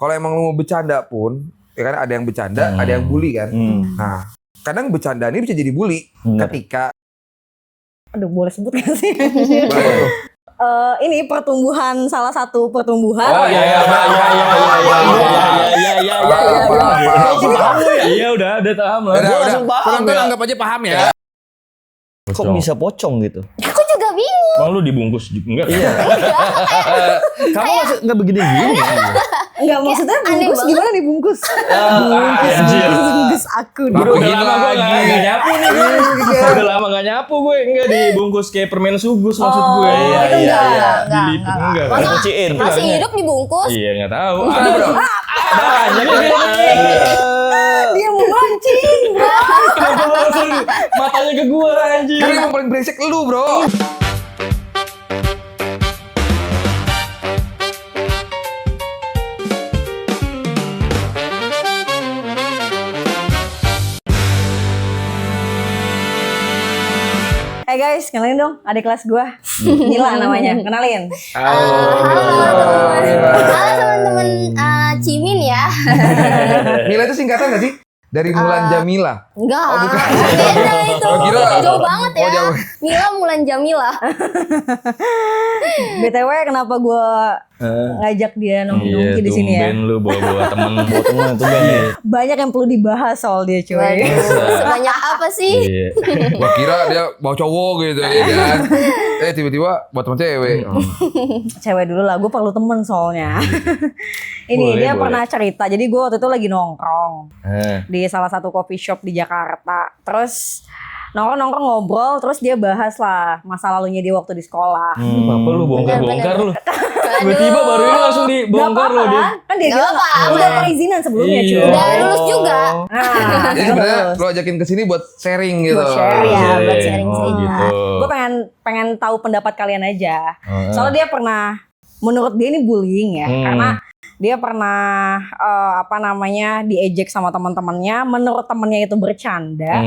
kalau emang lu mau bercanda pun, ya kan ada yang bercanda, ada yang bully kan. Nah, kadang bercanda ini bisa jadi bully ketika aduh, boleh sebut gak sih? Ini salah satu pertumbuhan. Oh iya. Iya udah paham lah. Udah, Langsung paham. penonton anggap aja paham ya. Kok bisa pocong gitu? Aku juga bingung. Bang lu dibungkus enggak? Iya. Kamu masih nggak begini-gini. Enggak, maksudnya bungkus gimana nih bungkus? Bungkus aku. Udah lama gue nggak nyapu nih. Udah lama nggak nyapu gue, enggak dibungkus kayak permen sugus maksud gue. Enggak. Enggak. Kuciin. Masih hidup dibungkus. Iya nggak tahu. Ada bro. Dia mau mancing, bro. Kenapa langsung matanya ke gue anjing? Karena yang paling brengsek lu bro. Hey guys, kenalin dong adik kelas gua. Mila namanya, kenalin. Halo teman-teman Cimin ya. Mila itu singkatan gak sih? Dari Mulan Jamila. Enggak. Oh, bukan. Beda itu. Oh, kira. Jauh banget ya. Oh, jauh. Mila Mulan Jamila. BTW kenapa gua ngajak dia nongki di sini ya? Tumben lu bawa temen tuh Banyak yang perlu dibahas soal dia, cuy. Waduh, sebanyak apa sih? Iya. Gua kira dia bawa cowok gitu ya kan. Tiba-tiba buat temen cewek. Cewek dulu lah, gue perlu temen soalnya. Ini Boleh, dia boleh. pernah cerita, jadi gue waktu itu lagi nongkrong di salah satu coffee shop di Jakarta. Terus nongkrong ngobrol, terus dia bahas lah masa lalunya dia waktu di sekolah. Apa lu bongkar-bongkar lu? Aduh. Tiba-tiba baru ini langsung Gak dibongkar apa-apa lu dia. kan dia Gak bilang apa-apa. udah perizinan sebelumnya, cuy. Udah lulus juga. Nah, Jadi sebenarnya lu ajakin kesini buat sharing gitu. Buat sharing. Iya, buat Oh sharing-sharing. gitu. gue pengen tahu pendapat kalian aja. Soalnya dia pernah, menurut dia ini bullying ya, karena dia pernah diejek sama teman-temannya. Menurut temennya itu bercanda,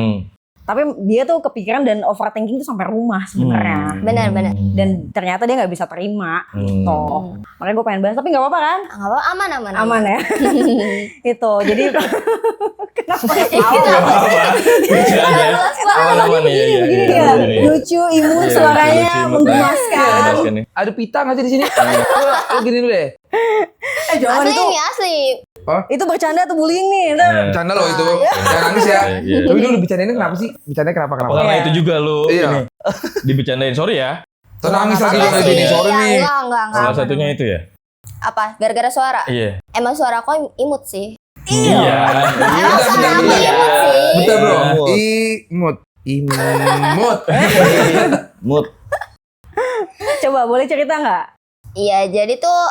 tapi dia tuh kepikiran dan overthinking tuh sampai rumah sebenarnya. Benar. Dan ternyata dia nggak bisa terima. Gitu. Makanya gue pengen bahas, tapi nggak apa-apa kan? Enggak apa, aman. Aman ya. Itu. Jadi begini dia, lucu, imun, suaranya menggemaskan. Ada pita nggak sih di sini? Lu gini dulu deh. Jangan itu. Asli. Itu bercanda atau bullying nih? Bercanda loh itu. Jangan nangis ya. Tapi dulu bercandainnya kenapa sih? Bercandanya kenapa? Karena itu juga lu Iya. ini dibecandain, sorry ya. Nangis lagi Apa lo sih? ini. Sorry nih. Enggak. Salah satunya itu ya. Apa? Gara-gara suara? Iya. Emang suara kok imut sih. Iya. Bentar. Imut sih. Bentar bro. Imut. Imut. Mood. Coba boleh cerita nggak? Iya, jadi tuh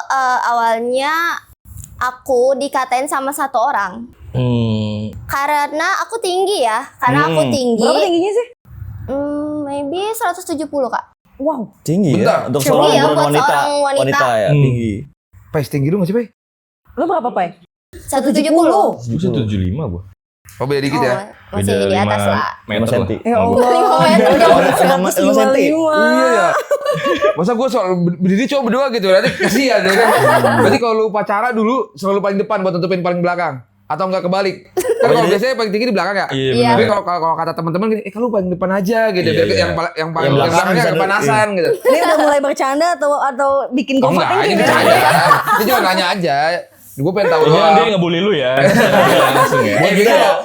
awalnya aku dikatain sama satu orang. Karena aku tinggi ya. Karena aku tinggi. Berapa tingginya sih? Maybe 170 Kak. Wow. Tinggi Bentar. ya untuk Iya, seorang buat wanita. seorang wanita. Wanita ya, tinggi. Pai, setinggi lu nggak sih, Pai? Lo berapa, Pai? 170. 75 gua. Oh, beda dikit ya? Masih di atas lah. Meter 5 lah. senti. Ya Allah. 5 meter. 5 senti. Iya ya. Masa gue soal berdiri cowok berdua gitu, nanti kasihan ya kan? Berarti kalau lu upacara dulu selalu paling depan buat tutupin paling belakang, atau enggak kebalik? Kan kalau biasanya paling tinggi di belakang ya. Iya, Iya. Tapi kalau kata teman-teman gini, kalau paling depan aja gitu, Iya, biar iya. yang paling belakang belakangnya bisa kepanasan gitu. Ini udah mulai bercanda atau bikin Oh enggak, overthinking ini ya? bercanda. Ini cuma nanya aja. Gue pengen tahu Ini kan doang. dia ngebully lu ya. Langsung ya.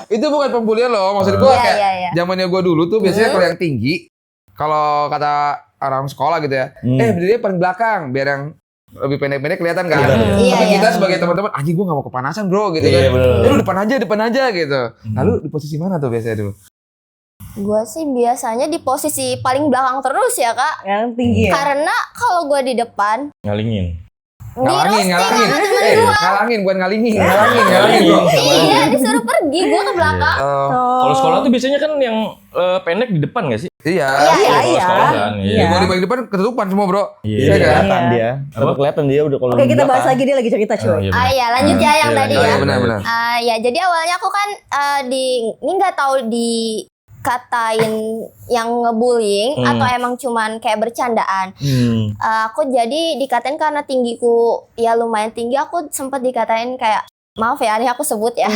Itu bukan pembulian loh, maksud gue Iya, kayak iya. zamannya gue dulu tuh biasanya kalau yang tinggi, kalau kata orang sekolah gitu ya, berdiri paling belakang biar yang lebih pendek-pendek kelihatan kan. Iya, Tapi iya. kita sebagai teman-teman, anjing gue gak mau kepanasan bro gitu Iya, kan. bener. Lu depan aja gitu. Lalu di posisi mana tuh biasanya dulu? Gue sih biasanya di posisi paling belakang terus ya Kak. Yang tinggi ya? Karena kalau gue di depan, Ngalingin. Ngalangin. Ngalangin, bukan ngalingin. Ngalangin bro. iya disuruh pergi, gue ke belakang. Kalau sekolah tuh biasanya kan yang pendek di depan nggak sih? Iya. Kalau iya. sekolah kan. Iya. Kalau di bagian depan ketutupan semua bro. Iya. Iya kan? Kelihatan Iya. dia. Tapi kelihatan dia udah kalau Oke, di kita bahas belakang. lagi, dia lagi cerita cuy. Iya, Iya lanjut ya yang Iya, tadi lanjut. ya. Iya benar-benar. Ya jadi awalnya aku kan ini nggak tahu dikatain yang ngebullying atau emang cuman kayak bercandaan. Aku jadi dikatain karena tinggiku ya lumayan tinggi. Aku sempat dikatain kayak, maaf ya, ini aku sebut ya,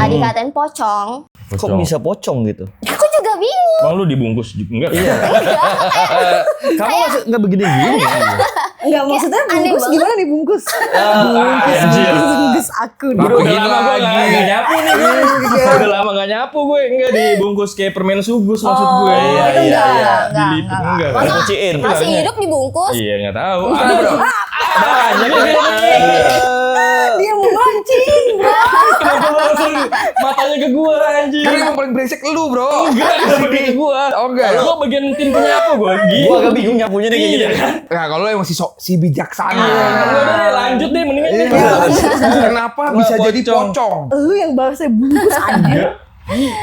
dikatain pocong. Kok bisa pocong gitu? Aku juga bingung. Emang lu dibungkus juga? Enggak. Iya. Kamu masih nggak begini-gini? Enggak, maksudnya aneh bungkus banget. gimana nih bungkus? Anjir. Bungkus aku. Bro, udah lama gue lagi. nggak nyapu nih. Udah lama nggak nyapu gue. Enggak dibungkus kayak permen sugus maksud gue. Iya, itu iya, iya. Dilipet enggak. Masa Kuciin. masih hidup dibungkus? Iya nggak tahu. Ada bro. Banyak Dia mau mancing, bro. Kenapa lu langsung matanya ke gua anjing? Karena emang paling brengsek lu bro. Enggak, kenapa ke gua? Oh enggak. Gua bagian tim penyapu gua. Gua agak bingung nyapunya nih kayak Iya. gini. Nah kalau lu emang si bijaksana. Udah deh, lanjut deh mendingan deh. Kenapa bisa jadi pocong? Lu yang bahasnya bungkus aja.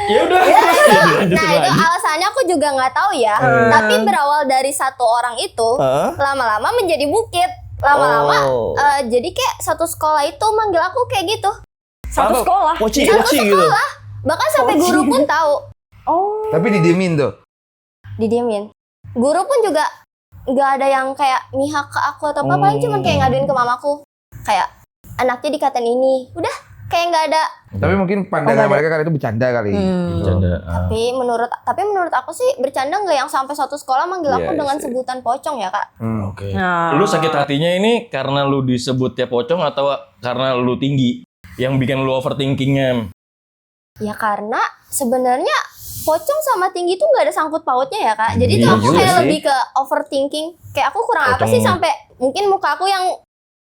Ya udah. Lanjut Nah itu alasannya aku juga nggak tahu ya. Tapi berawal dari satu orang itu, lama-lama menjadi bukit. Lama-lama jadi kayak satu sekolah itu manggil aku kayak gitu. Satu sekolah. Poci Satu gitu. sekolah. Bahkan sampai guru pun tahu. Oh. Tapi didiemin tuh. Didiemin. Guru pun juga nggak ada yang kayak mihak ke aku atau apa, paling cuma kayak ngaduin ke mamaku. Kayak anaknya dikatain ini. Udah kayak nggak ada. Tapi mungkin pandangan mereka kali itu bercanda kali. Bercanda. Tapi menurut aku sih bercanda nggak yang sampai satu sekolah manggil aku dengan sebutan pocong ya kak. Oke. Nah. Lu sakit hatinya ini karena lu disebutnya pocong atau karena lu tinggi? Yang bikin lu overthinkingnya? Ya karena sebenarnya pocong sama tinggi tuh nggak ada sangkut pautnya ya kak. Jadi Iya tuh aku juga kayak sih. lebih ke overthinking. Kayak aku kurang apa Pocong. sih sampai mungkin muka aku yang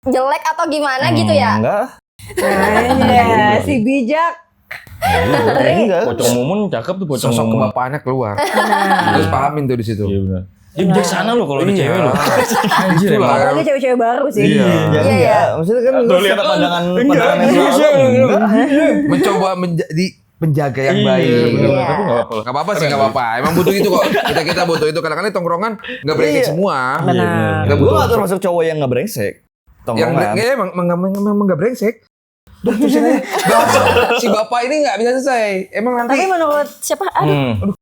jelek atau gimana gitu ya. Enggak. Nah, si bijak. Enggak. Pocong mumun cakep tuh pocong Sosok mumun. kebapaannya keluar. Terus pahamin tuh di situ. Iya benar. Dia bijaksana lu kalau ada Iya. cewek lu. Anjir Itulah. emang. Apalagi cewek-cewek baru sih. Iya. Iya. Maksudnya kan lu Tuh, lihat. secara pandangan Enggak, yang iya, selalu. Mencoba menjadi penjaga yang Iya, baik. bener. Iya. Tapi enggak apa-apa. Gak apa-apa sih, gak apa-apa. Emang butuh itu kok. Kita butuh itu. Kadang-kadang di tongkrongan gak brengsek Iya. semua. Benar. Kita Gue butuh gak termasuk cowok yang gak brengsek. yang Tongkrongan. emang gak brengsek. Udah terusin aja. Bahasa si bapak ini gak bisa selesai. Emang nanti. Tapi menurut siapa? Aduh.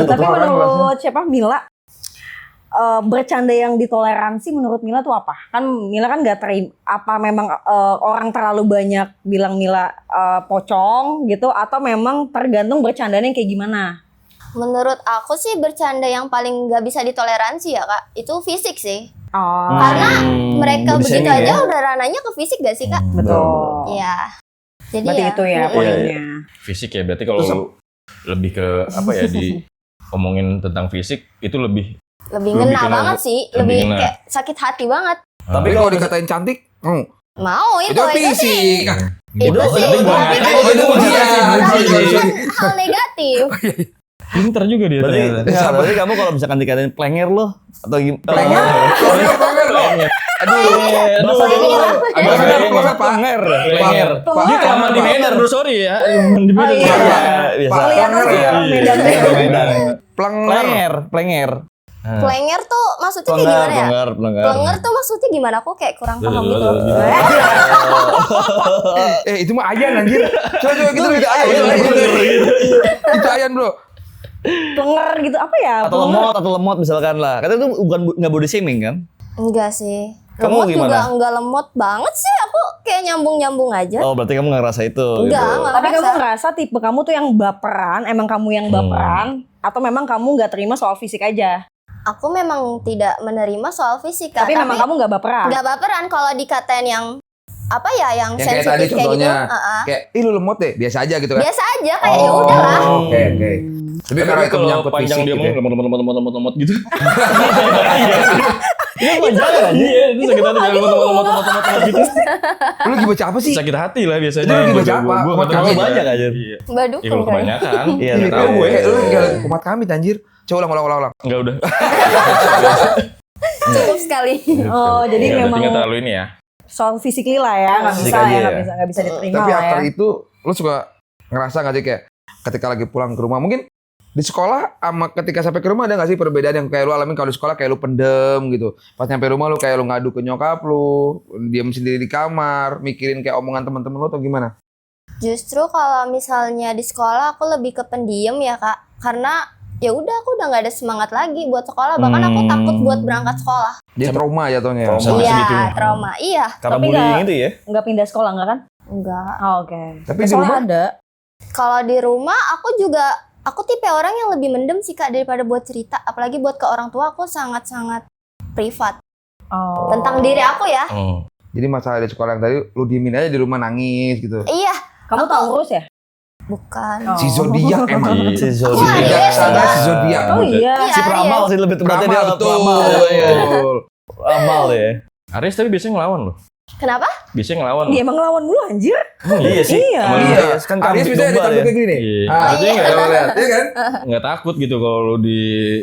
Tapi menurut siapa? Mila. Bercanda yang ditoleransi menurut Mila tuh apa? Kan Mila kan nggak terima. Apa memang orang terlalu banyak bilang Mila pocong gitu? Atau memang tergantung bercandanya kayak gimana? Menurut aku sih bercanda yang paling nggak bisa ditoleransi ya kak, itu fisik sih. Oh, Karena mereka body begitu shaming aja ya? udah ranahnya ke fisik gak sih kak? betul. Iya. Jadi Berarti ya. itu ya Mm-mm. poinnya. Fisik ya, berarti kalau lu lebih ke apa ya di omongin tentang fisik itu lebih Lebih Lebih ngena kena- banget sih, lebih lebih ngena. kayak sakit hati banget. Tapi kalau dikatain cantik, Mau itu itu sih. fisik. Itu sih. itu bukan Tapi ngatain, Oh, itu bukan ujian. ngatain. hal negatif. Pinter juga dia Berarti, ternyata. enggak, berarti kamu kalau misalkan dikatain plenger lo atau gimana? Plenger? Aduh. Bahasa Plenger, Pak. plenger. Plenger. Dia kelamaan di Medan bro, sorry ya. Di Medan. iya. Biasa. Kalian aja Iya. Medan. Medan. Plenger. Plenger. Plenger tuh maksudnya kayak gimana ya? Plenger. Plenger tuh maksudnya gimana? Aku kayak kurang paham gitu. Itu mah ayan anjir. Coba gitu itu ayan. Itu ayan bro. Plenger gitu apa ya? Atau lemot misalkan lah. Katanya itu bukan nggak body shaming kan? Enggak sih. Kamu Lemot gimana? juga enggak lemot banget sih. Aku kayak nyambung-nyambung aja. Oh berarti kamu nggak ngerasa itu. Enggak, gitu. enggak. Tapi kamu ngerasa. ngerasa tipe kamu tuh yang baperan, emang kamu yang baperan, atau memang kamu nggak terima soal fisik aja? Aku memang tidak menerima soal fisik Kak. Tapi memang kamu nggak baperan. Enggak baperan kalau dikatain yang apa ya yang Yang kayak tadi sensitif kayak gitu. contohnya. Heeh. Kayak, lu lemot deh. Biasa aja gitu kan. Biasa aja kayak ya udahlah. Oke. Tapi karena itu kalau menyangkut panjang fisik dia gitu mau ya. lemot gitu. Itu panjang kan? Iya, itu sakit hati jangan lemot gitu. Lu lagi baca apa sih? Sakit hati lah biasanya. Itu lagi baca apa? Gua Kumat nggak tahu kami aja. banyak aja. Iya. Mbak Ya Dukun kalau kan. kebanyakan. Iya, Nggak tahu tahu gue. Kayak lu lagi kumat kami anjir. Coba ulang. Enggak udah. Cukup sekali. Oh, jadi Ya, memang berarti nggak terlalu ini ya. soal fisik lah ya, nggak Fisik bisa aja ya, ya. nggak bisa diterima Tapi lah after ya. itu lu suka ngerasa gak sih kayak ketika lagi pulang ke rumah mungkin di sekolah sama ketika sampai ke rumah ada gak sih perbedaan yang kayak lu alamin kalau di sekolah kayak lu pendem gitu. Pas nyampe rumah lu kayak lu ngadu ke nyokap lu, diam sendiri di kamar, mikirin kayak omongan teman-teman lu atau gimana? Justru kalau misalnya di sekolah aku lebih ke pendiam ya Kak. Karena ya udah aku udah nggak ada semangat lagi buat sekolah, bahkan aku takut buat berangkat sekolah. Jadi trauma jatuhnya. Trauma. Iya, segitunya. trauma. Iya, Karena Tapi bullying nggak- itu ya. Nggak pindah sekolah nggak kan? enggak. Oh, oke. Tapi di Soalnya rumah? ada. Kalau di rumah aku tipe orang yang lebih mendem sih Kak daripada buat cerita, apalagi buat ke orang tua aku sangat-sangat privat Oh. tentang diri aku ya. Jadi masalah di sekolah yang tadi lu diemin aja di rumah nangis gitu. Iya, Kamu Taurus ya? bukan. Oh. Si zodiak emang. Si Iya, zodiak. iya, Sana iya. si zodiak. Oh iya. Iya, Si peramal sih lebih tepatnya dia Betul. peramal. Iya. Peramal ya. Aries tapi biasanya ngelawan loh. Kenapa? Biasanya ngelawan. Dia emang lawan dulu anjir. Iya sih. Iya. Emang Iya. kan Aries kambing bisa domba ditampil ya. kayak gini nih. Iya. Ah, Maksudnya iya, nggak- lihat. Iya kan? nggak takut gitu kalau lu di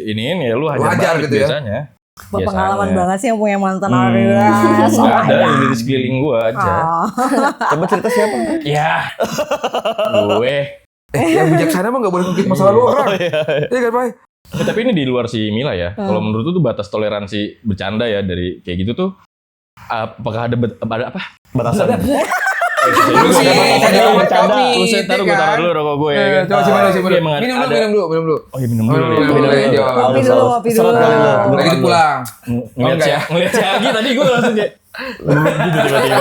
iniin ya lu hajar hajar balik gitu ya. biasanya. Berpengalaman Biasanya. banget sih yang punya mantan Hmm. Aries. Nggak ada yang di sekeliling gua aja. Oh. Coba cerita siapa? Ya. Gue. Yang bijaksana mah nggak boleh ngungkit masa lalu orang. Iya. Iya kan, Pak? Tapi ini di luar si Mila ya. Kalau menurut tuh batas toleransi bercanda ya dari kayak gitu tuh apakah ada apa? Batasan. Lu sih ada bercanda. Lu saya taruh gue taruh dulu rokok gue ya kan. Coba sih mana sih Oke, emang minum ada- dulu, minum dulu. Oh iya minum Minum dulu. dulu, minum dulu. Iya. Ngopi dulu, ngopi dulu. Seret kali lu. Lagi di pulang. Ngeliat enggak ya? ngeliat si Agi tadi gue langsung kayak gitu tiba-tiba.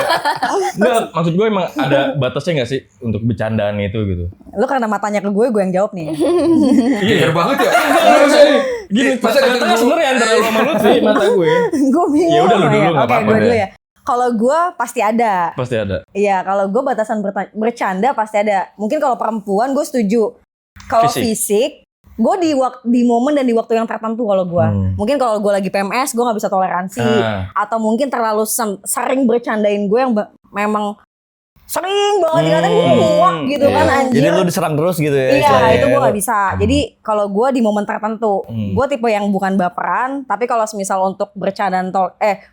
Enggak, maksud gue emang ada batasnya nggak sih untuk bercandaan itu gitu. Lu karena matanya ke gue yang jawab nih. Iya banget ya. Gini, Masa tengah-tengah ketemu- sebenarnya antara lu sama Lutfi mata gue. Gue bingung. Ya udah, lu dulu, nggak Oke, apa-apa gue deh. dulu ya. Kalau gue pasti ada. Pasti ada. Iya, kalau gue batasan bercanda pasti ada. Mungkin kalau perempuan gue setuju. Kalau fisik, gue di momen dan di waktu yang tertentu kalau gue. Mungkin kalau gue lagi PMS, gue nggak bisa toleransi. Atau mungkin terlalu sering bercandain gue yang memang sering banget dikatain gue muak gitu kan anjir. Jadi lu diserang terus gitu ya. Iya, istilahnya. itu gue gak bisa. Jadi kalau gue di momen tertentu, gue tipe yang bukan baperan. Tapi kalau semisal untuk bercandaan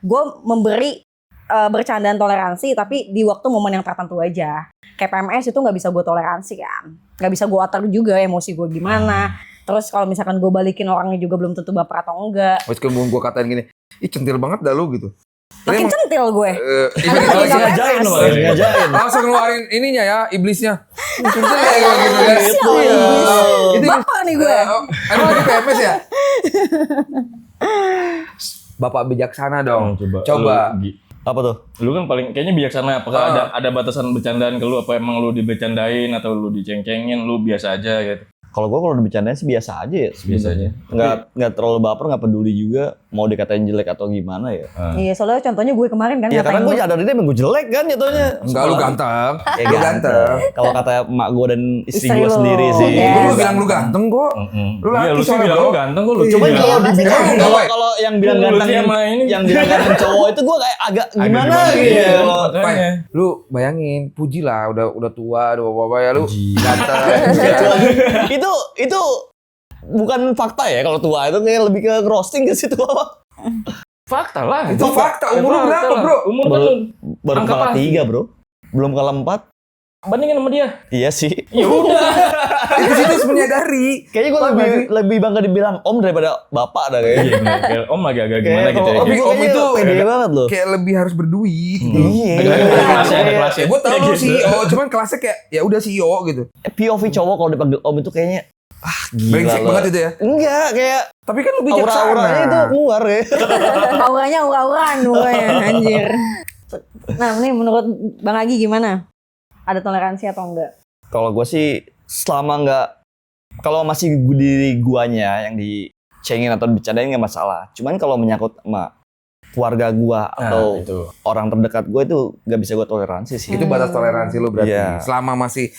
gue memberi bercandaan toleransi, tapi di waktu momen yang tertentu aja. Kayak PMS itu nggak bisa gue toleransi kan, nggak bisa gue atur juga emosi gue gimana. Terus kalau misalkan gue balikin orangnya juga belum tentu baper atau enggak. Terus kemudian gue katain gini, ih centil banget dah lu gitu. Makin centil gue. Iblis Ngajain lu, ngajain. langsung ngeluarin ininya ya, iblisnya. Centil ya gitu kan. Sial, Iya. iblis. Itu Baper nih gue. Emang lagi PMS ya? Bapak bijaksana dong. Coba. Lu, Gi. Apa tuh? Lu kan paling kayaknya bijaksana. Apakah ada batasan bercandaan ke lu? Apa emang lu dibercandain atau lu diceng-cengin? Lu biasa aja gitu. Kalau gue kalau dibicarain sih biasa aja ya. Biasa aja. Nggak terlalu baper, nggak peduli juga mau dikatain jelek atau gimana ya. Iya, soalnya contohnya gue kemarin kan Iya karena ngatain gue nyadar dia emang gue jelek kan jatuhnya. Enggak, lu ganteng. Ya Lu ganteng. Kalau kata emak gue dan istri Istri gue lu. sendiri sih. Iya. Gue bilang lu ganteng kok. Lu Iya, laki lu sih soalnya, bilang bro. lu ganteng kok lu. Iya, Coba Cuman kalau dibilang Emang enggak, Pak? kalau yang bilang Lu ganteng sih sama ini. yang bilang ganteng cowok itu gue kayak agak gimana gimana gitu. gitu. Pak, Makanya. lu bayangin, puji lah udah tua, udah apa-apa ya lu ganteng. Itu bukan fakta ya kalau tua itu kayak lebih ke roasting ke situ apa? Fakta lah. Itu fakta. Umur lu Fakta berapa, lah. bro? Umur kan lu Baru Angka kepala pasti. 3 bro, belum kepala 4. bandingin sama dia. Iya sih. Ya udah. Itu sih terus menyadari. Kayaknya gue lebih bangga dibilang om daripada bapak dah kayaknya. Iya bener. Kayak Om agak-agak gimana Kayak gitu ya. kalau Tapi om om itu pede banget loh. Kayak lebih harus berduit gitu. Iya. Ada kelasnya, ada kelasnya. Gue tau lu Kayak gitu. CEO, cuman kelasnya kayak ya udah CEO gitu. POV cowok kalau dipanggil om itu kayaknya gila Brengsek loh. banget itu ya. Enggak, kayak Tapi kan lu bijaksana. aura-auranya itu keluar ya. Auranya aura-auraan pokoknya anjir. Nah, ini menurut Bang Agi gimana? Ada toleransi atau enggak? Kalau gue sih selama nggak, kalau masih diri guanya yang dicengin atau dibicarain nggak masalah. Cuman kalau menyangkut sama keluarga gua atau itu. orang terdekat gue itu nggak bisa gue toleransi sih. Itu batas toleransi lu berarti. Iya. Selama masih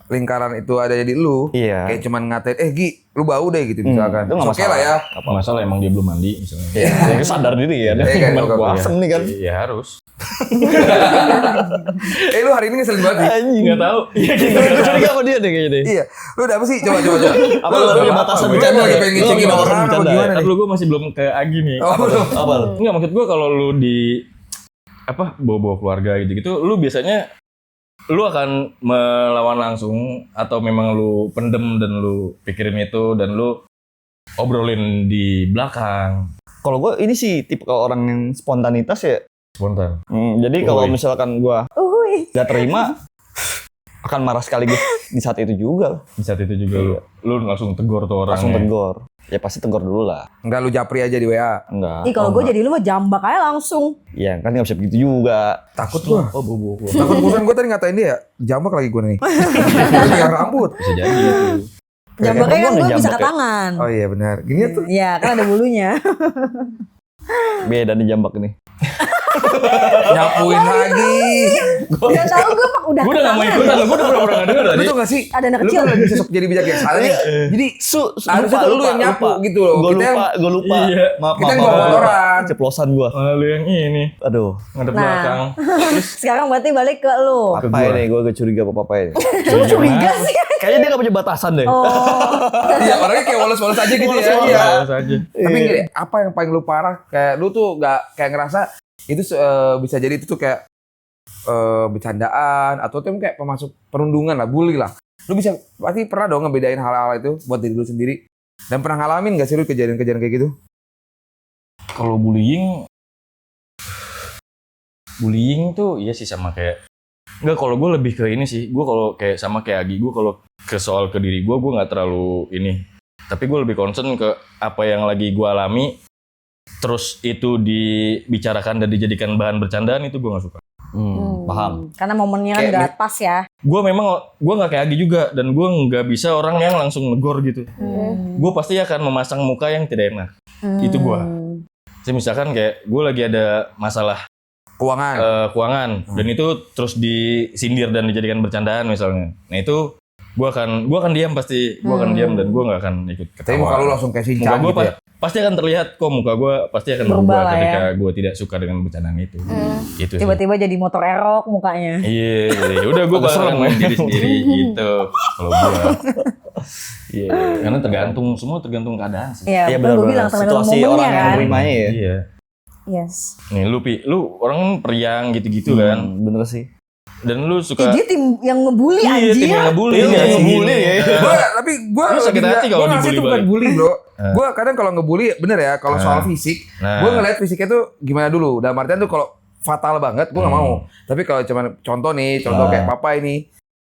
lingkaran itu ada di lu. Iya. Kayak cuman ngatain, Gi, lu bau deh gitu misalkan. itu nggak Oke lah ya. Apa masalah emang dia belum mandi misalnya. Ya, sadar diri ya. Iya kan, oke, oke. Asem nih kan. Iya harus. Lu hari ini ngeselin banget sih. Anjing. Enggak tahu. Iya gitu. Gue curiga sama dia deh kayaknya deh. Iya. Lu udah apa sih? Coba. Apa lu punya batasan Gue bercanda? lagi pengen Lu ngecengin punya batasan orang apa bercanda? gimana Tapi nih? lu gue masih belum ke Agi nih. Oh, belum. Apa lu? Enggak maksud gue kalau lu di apa bawa-bawa keluarga gitu-gitu, lu biasanya lu akan melawan langsung atau memang lu pendem dan lu pikirin itu dan lu obrolin di belakang Kalau gue ini sih tipe orang yang spontanitas ya. spontan. Jadi kalau Uhuy. misalkan gue Uhuy. gak terima akan marah sekaligus di saat itu juga Di saat itu juga lu langsung tegur tuh orangnya. langsung tegur. Ya pasti tegur dulu lah. Enggak lu japri aja di WA. Enggak. Ih kalau gue jadi lu mah jambak aja langsung. Iya kan nggak bisa begitu juga. Takut gua. Oh, bobo. Takut bukan gue tadi ngatain dia, jambak lagi gue nih. Tinggal rambut. Bisa jadi itu. Jambaknya kan Emang gue gua bisa ke ngejambak ya? tangan. Oh iya benar. Gini tuh. Iya kan ada bulunya. Beda nih jambak ini. Nyapuin lagi. Udah tahu gue udah Gue udah gak mau ketangan. ikutan, gue udah pura-pura gak denger Lu tadi. tau gak sih? Ada anak Lu kecil. kan lagi sosok jadi bijaksana nih. Jadi harusnya tuh lu yang nyapu gitu loh. Gue Kita yang- lupa. Iya. Maaf, kita yang bawa motoran. Ceplosan gue. Malah lu yang ini, Aduh. ngadep Nah. belakang. Sekarang berarti balik ke lu. Apa gua. ini? Gue curiga apa ini. Lu curiga sih. Kayaknya dia gak punya batasan deh. Oh. Iya orangnya kayak woles-woles aja gitu ya. Woles-woles. Iya. Males aja. Tapi gini, apa yang paling lu parah? Kayak lu tuh gak kayak ngerasa itu bisa jadi itu tuh kayak bercandaan atau tuh kayak pemasuk perundungan lah, bully lah. Lu bisa pasti pernah dong ngebedain hal-hal itu buat diri lu sendiri. Dan pernah ngalamin gak sih lu kejadian-kejadian kayak gitu? Kalau bullying tuh iya sih sama kayak enggak, kalau gue lebih ke ini sih. Gue kalau kayak sama kayak Agi, gue kalau ke soal ke diri gue nggak terlalu ini. Tapi gue lebih concern ke apa yang lagi gue alami. Terus itu dibicarakan dan dijadikan bahan bercandaan, itu gue nggak suka. Paham. Karena momennya kan Kayak gak pas ya. Gue nggak kayak Agi juga, dan gue nggak bisa orang yang langsung negor gitu. Gue pasti akan memasang muka yang tidak enak. Itu gue. Jadi misalkan kayak gue lagi ada masalah Keuangan. keuangan dan itu terus disindir dan dijadikan bercandaan misalnya. Nah itu gue akan diam pasti. Gue akan diam dan gue nggak akan ikut ketawa. Tapi muka lu langsung kayak Muka cincang gue gitu ya. pasti akan terlihat kok, muka gue pasti akan Berubah berubah lah ketika gue tidak suka dengan bercandaan itu. Itu sih. Tiba-tiba jadi motor erok mukanya. Iya, udah gue bakal main diri sendiri gitu. Kalau gue, Iya. karena semua tergantung keadaan sih. Iya, Iya betul gue benar-benar. bilang tergantung Situasi momennya orang yang kan. menerimanya ya. Iya. Yes. Nih lu orang kan periang gitu-gitu kan, Bener sih. dan lu suka. Dia tim yang ngebully Iya, tim anjir. yang ngebully. Iya, Kayak ngebully gini. ya. Tapi gue Lu sakit hati kalau ngasih dibully itu bukan balik. bully bro. Gue kadang kalau ngebully bener ya kalau soal fisik, Nah. gue ngeliat fisiknya tuh gimana dulu. Dalam artian tuh kalau fatal banget gue nggak mau. Tapi kalau cuman contoh kayak papa ini.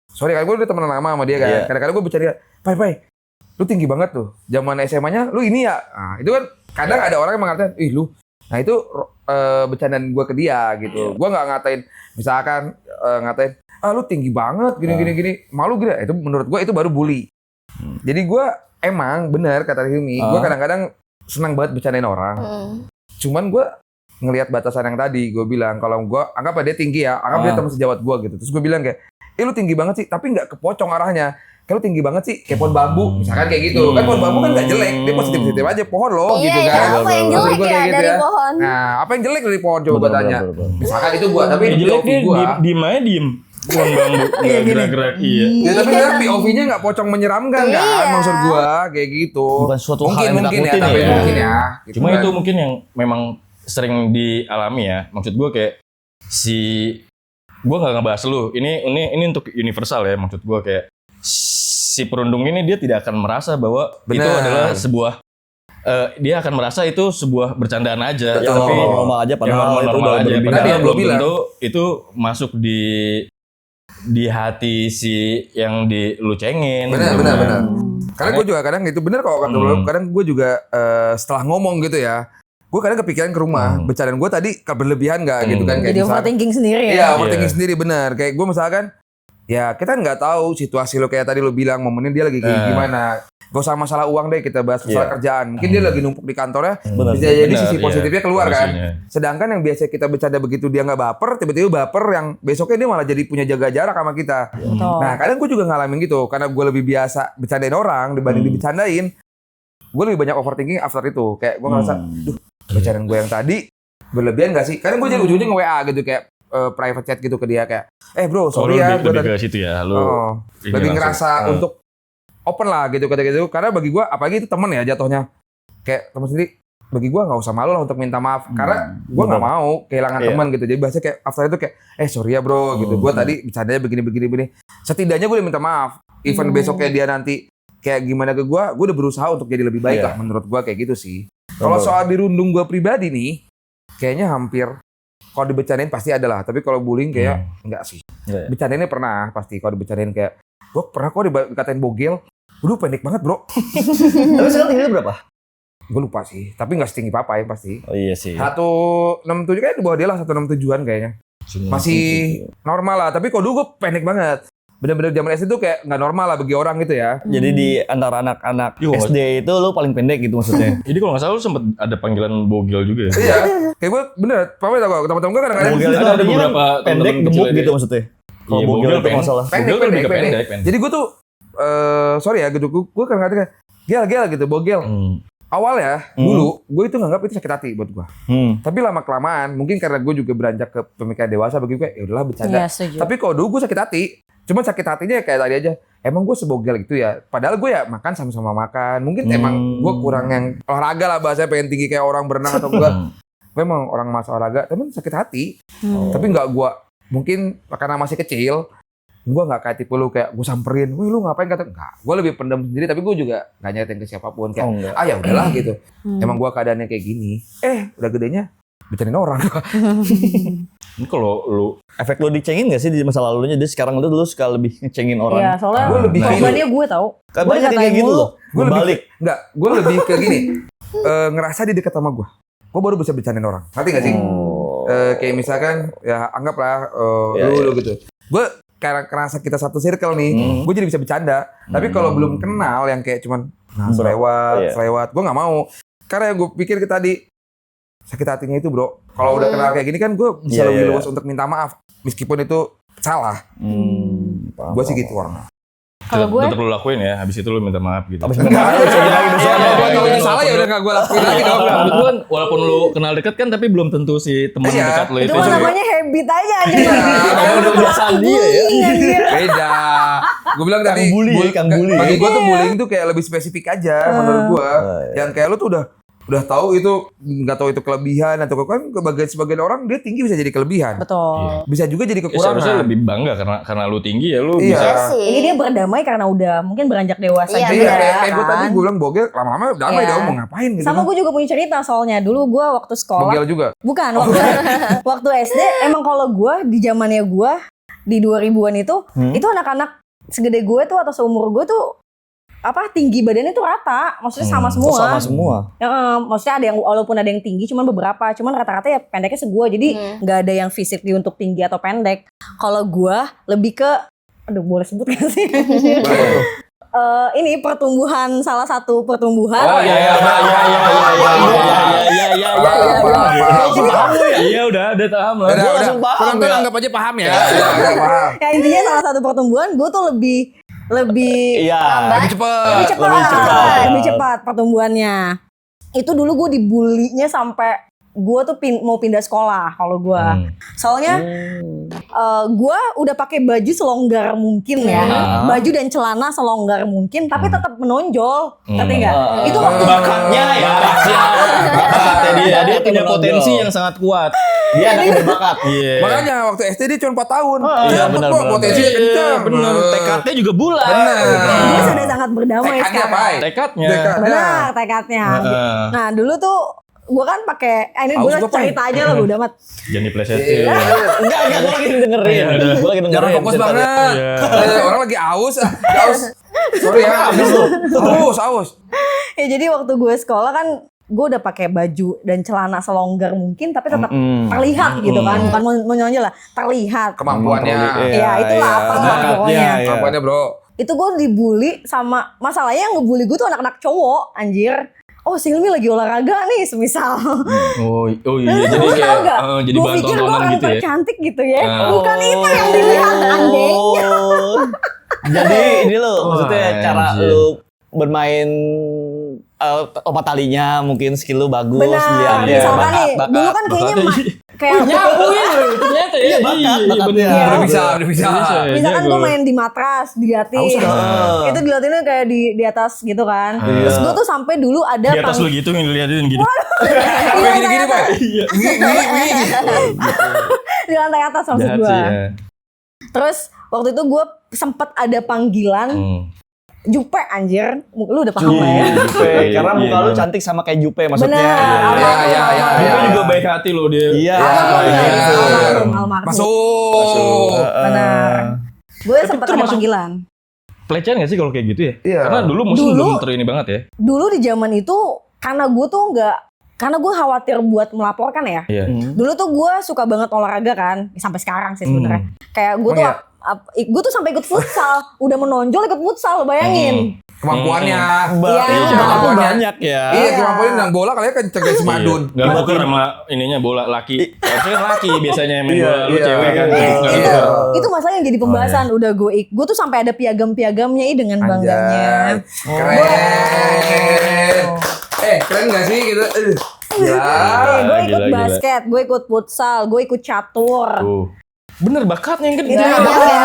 Sorry kan gue udah temenan lama sama dia kan. Iya. Kadang-kadang gue bercanda, Pai, lu tinggi banget tuh. Zaman SMA-nya lu ini ya. Nah, itu kan kadang ada orang yang mengatakan, ih lu. Nah itu bercandaan gue ke dia gitu. Gue nggak ngatain, misalkan ngatain, lu tinggi banget, gini, malu gini. Itu menurut gue itu baru bully. Jadi gue emang bener kata Hilmi, gue kadang-kadang senang banget bercandain orang. Cuman gue ngelihat batasan yang tadi, gue bilang kalau gue anggap dia tinggi ya, anggap dia teman sejawat gue gitu. Terus gue bilang kayak, lu tinggi banget sih, tapi nggak kepocong arahnya. Kayak lu tinggi banget sih, kayak pohon bambu, misalkan kayak gitu. Kan pohon bambu kan nggak jelek, dia positif-positif aja, pohon loh gitu Iya, kan. apa yang Maksud jelek gua ya kayak gitu dari pohon? Nah, apa yang jelek dari pohon coba gue tanya. Betul. Misalkan itu gua, tapi Yang itu jelek POV dia gua. diem aja diem. Pohon bambu nggak gerak-gerak, iya. Ya, tapi kan POV-nya nggak pocong menyeramkan kan, Iya. maksud gua kayak gitu. Bukan suatu hal yang mungkin ya, ditakutin tapi ya. mungkin ya. Gitu Cuma kan. itu mungkin yang memang sering dialami ya. Maksud gue kayak gue nggak ngebahas lu. Ini untuk universal ya. Maksud gue kayak si perundung ini dia tidak akan merasa bahwa itu Benar. adalah sebuah dia akan merasa itu sebuah bercandaan aja. Betul. Tapi normal aja yang padahal itu normal-normal udah aja. berlebihan. Tadi Padahal yang belum gua bilang. tentu itu masuk di hati si yang lu cengin. Benar, gitu. benar. Karena gue juga kadang itu bener kok kata lu. Kadang gue juga setelah ngomong gitu ya, gue kadang kepikiran ke rumah. Bercandaan gue tadi berlebihan nggak gitu kan? Kayak Jadi misalkan- overthinking sendiri ya. Iya, overthinking sendiri benar. Kayak gue misalkan, ya kita nggak tahu situasi lo kayak tadi lo bilang momennya dia lagi kayak gimana. Gak usah masalah uang deh, kita bahas masalah kerjaan. Mungkin dia lagi numpuk di kantornya, Benar. bisa jadi Benar, sisi iya. positifnya keluar kan. Posisinya. Sedangkan yang biasa kita bercanda begitu dia nggak baper, tiba-tiba baper yang besoknya dia malah jadi punya jaga jarak sama kita. Betul. Nah kadang gue juga ngalamin gitu, karena gue lebih biasa bercandain orang dibanding dibercandain. Gue lebih banyak overthinking after itu. Kayak gue ngerasa, duh bercandaan gue yang tadi berlebihan gak sih? Kadang gue jadi ujungnya nge-WA gitu kayak private chat gitu ke dia kayak, bro sorry lu ya, gue lebih tadi ke situ ya. Lu ini lebih langsung. ngerasa untuk open lah gitu ketika itu. Karena bagi gue, apalagi itu temen ya jatuhnya, kayak temen sendiri, bagi gue nggak usah malu lah untuk minta maaf. Karena gue nggak mau kehilangan Iya. teman gitu. Jadi bahasa kayak after itu kayak, sorry ya bro gitu. Gue tadi bercandanya begini. Setidaknya gue udah minta maaf. Even besoknya dia nanti kayak gimana ke gue udah berusaha untuk jadi lebih baik Iya. lah menurut gue kayak gitu sih. Kalau soal dirundung gue pribadi nih, kayaknya hampir kalau dibercandain pasti ada lah. Tapi kalau bullying kayak enggak sih. Iya. Bercandainnya pernah pasti. Kalau dibercandain kayak Gue pernah kok dikatain bogel. Udah pendek banget bro. Tapi sekarang tingginya berapa? Gue lupa sih. Tapi gak setinggi papa ya pasti. Oh iya sih. 167 kayaknya di bawah dia lah. 167an kayaknya. Masih normal lah. Tapi kalau dulu gue pendek banget. Bener-bener zaman SD tuh kayak gak normal lah bagi orang gitu ya. Jadi di antara anak-anak Yo, SD itu lu paling pendek gitu maksudnya. Jadi kalau nggak salah lu sempet ada panggilan bogel juga ya? Iya. Kayak gue bener. Papa tau gak? Teman-teman gue kadang-kadang Bogel itu Ada artinya beberapa pendek temen-temen gemuk kecil gitu dia. maksudnya. Kalau Iya, bogel bogel itu masalah. Bogel lebih ke pendek. Jadi gue tuh sorry ya, gue kadang-kadang gel gitu, bogel. Awal ya, dulu gue itu nganggap itu sakit hati buat gue. Tapi lama kelamaan, mungkin karena gue juga beranjak ke pemikiran dewasa, bagi gue ya udahlah bercanda. Iya, setuju. Tapi kalau dulu gue sakit hati, cuma sakit hatinya kayak tadi aja. Emang gue sebogel gitu ya. Padahal gue ya makan sama-sama makan. Mungkin emang gue kurang yang olahraga lah bahasanya, pengen tinggi kayak orang berenang atau gue emang orang masa olahraga, tapi sakit hati. Tapi nggak gue, mungkin karena masih kecil, gue nggak kayak tipe lu kayak gue samperin, wih lu ngapain, kata enggak. Gue lebih pendam sendiri, tapi gue juga nggak nyatain ke siapapun kayak, ya udahlah gitu. Emang gue keadaannya kayak gini. Udah gedenya bercandain orang. Ini kalau lu Efek lu dicengin gak sih di masa lalunya? Jadi sekarang lu dulu suka lebih ngecengin orang. Iya, soalnya Gue lebih korbannya gue tau. Kan Gue banyak kayak dikatain gitu mulu. loh. Gue lebih Balik. enggak, gue lebih ke gini. Ngerasa dia dekat sama gue baru bisa bercandain orang. Ngerti gak sih? Kayak misalkan ya anggaplah lu gitu. Gue karena kerasa kita satu circle nih, gue jadi bisa bercanda. Tapi kalau belum kenal yang kayak cuman selewat, gue nggak mau. Karena gue pikir tadi sakit hatinya itu bro. Kalau udah kenal kayak gini kan gue bisa lebih luas untuk minta maaf, meskipun itu salah. Gue sih gitu orang. Kalau gue tetap lu lakuin ya, habis itu lu minta maaf gitu. Abis minta maaf, cengin lagi dosa. Kalau itu salah ya udah nggak gue lakuin lagi dong. Menurut gua kan, walaupun lu kenal dekat kan, tapi belum tentu si teman Iya. dekat lu itu itu. kan juga- namanya habit aja anjir. Udah kebiasaan dia ya. Beda. Gue bilang tadi Kang bully. bagi gue tuh bullying tuh kayak lebih spesifik aja menurut gue. Yang kayak lu tuh udah tahu itu, nggak tahu itu kelebihan atau kan sebagian orang dia tinggi bisa jadi kelebihan. Betul. Bisa juga jadi Ya, seharusnya kekurangan. lebih bangga karena lu tinggi ya lu Iya. bisa. sih. Ini dia berdamai karena udah mungkin beranjak dewasa Iya, juga Iya, kayak gue kan. tadi gue bilang bogel, lama-lama damai Iya. dong, mau ngapain gitu. Sama gue juga punya cerita soalnya. Dulu gue waktu sekolah, Bogel juga. bukan waktu SD, emang kalau gue di zamannya gue di 2000-an itu anak-anak segede gue tuh atau seumur gue tuh tinggi badannya tuh rata, maksudnya sama semua. Sama semua. Maksudnya ada yang walaupun ada yang tinggi, cuman beberapa, cuman rata-rata ya pendeknya segua, jadi nggak ada yang physically untuk tinggi atau pendek. Kalau gue lebih ke, aduh boleh sebut gak sih? Ini pertumbuhan, salah satu pertumbuhan. Oh iya. Iya udah paham lah. Gua langsung paham Penonton ya. anggap aja paham ya. Iya, paham. Ya intinya salah satu pertumbuhan, gue tuh lebih Iya. Lebih cepet. lebih cepat pertumbuhannya. Itu dulu gue dibulinya sampai gue tuh mau pindah sekolah kalau gue. Soalnya gue udah pakai baju selonggar mungkin ya, baju dan celana selonggar mungkin, tapi tetap menonjol, ngerti nggak? Itu waktu Bakatnya ya. Bakatnya dia punya potensi yang sangat kuat. Dia anak berbakat. Iya. Makanya waktu SD dia cuma 4 tahun. Iya, benar, benar. Potensinya kencang. Bener. Tekadnya juga bulat. Bener. gue sudah sangat berdamai Tekadnya sekarang. apa? Tekadnya. Benar tekadnya. Nah dulu tuh gue kan pakai, ini gue Haus gua, Pak. cerita aja lah udah amat. Jangan diplesetin. Enggak, gue lagi dengerin. Gue lagi dengerin. Jangan fokus ceritanya. banget. Orang lagi aus. Sorry ya. Aus. Ya jadi waktu gue sekolah kan gue udah pakai baju dan celana selonggar mungkin, tapi tetap terlihat gitu kan, bukan menonjol lah, terlihat. Kemampuannya. Ya itulah apalah pokoknya. Kemampuannya bro. Itu gue dibully sama, masalahnya yang ngebully gue tuh anak-anak cowok anjir. Oh Silmi lagi olahraga nih semisal. Oh iya. Jadi Jadi kayak jadi gue bahan pikir gue tontonan orang gitu ya. tercantik gitu ya. Bukan itu yang dilihat anjing. Oh. Jadi ini lo maksudnya cara anjir. lu bermain opat talinya mungkin skill lu bagus. Benar. dilihatnya. Misalkan nih, dulu kan kayaknya kayak Nyapu ya ternyata ya. Iya, bakatnya. bener. Udah bisa. misalkan gue main di matras diliatin. Itu diliatinnya kayak di atas gitu kan. Terus gue tuh sampai dulu ada Di atas lu gitu ngeliatin gini. Kayak gini-gini Pak. di lantai atas maksud Jahat gue. sih ya. Terus waktu itu gue sempet ada panggilan Jupe anjir. Lu udah paham lah ya. Jupe. Karena muka lu cantik sama kayak Jupe maksudnya. Benar. Iya. Dia juga baik hati loh dia. Iya. Almarhum. Masuk. Benar. Gue sempet ada termasuk- panggilan. pelecehan gak sih kalau kayak gitu ya? Iya. Karena dulu mungkin Dulu- belum ini banget ya. Dulu di zaman itu karena gue tuh karena gue khawatir buat melaporkan ya. Iya. Dulu tuh gue suka banget olahraga kan, sampai sekarang sih sebenarnya. Kayak gue Oh, tuh iya. gue tuh sampai ikut futsal, udah menonjol ikut futsal, lo bayangin. Kemampuannya. Iya. Kemampuan banyak ya. Iya, kemampuannya nendang bola kali ya kenceng kayak si Madun. Gak bukan sama ininya bola laki. Harusnya kan laki biasanya yang main Iya, bola. Lu iya. cewek kan. Iya. Nggak Itu bukan. itu masalah yang jadi pembahasan. Udah gue tuh sampai ada piagam-piagamnya dengan bangganya. Anjay. Keren. Keren gak sih gitu? Gila. Gue ikut gila. basket, gue ikut futsal, gue ikut catur. Tuh. Bener bakatnya yang gede. Itu Iya, banyak ya.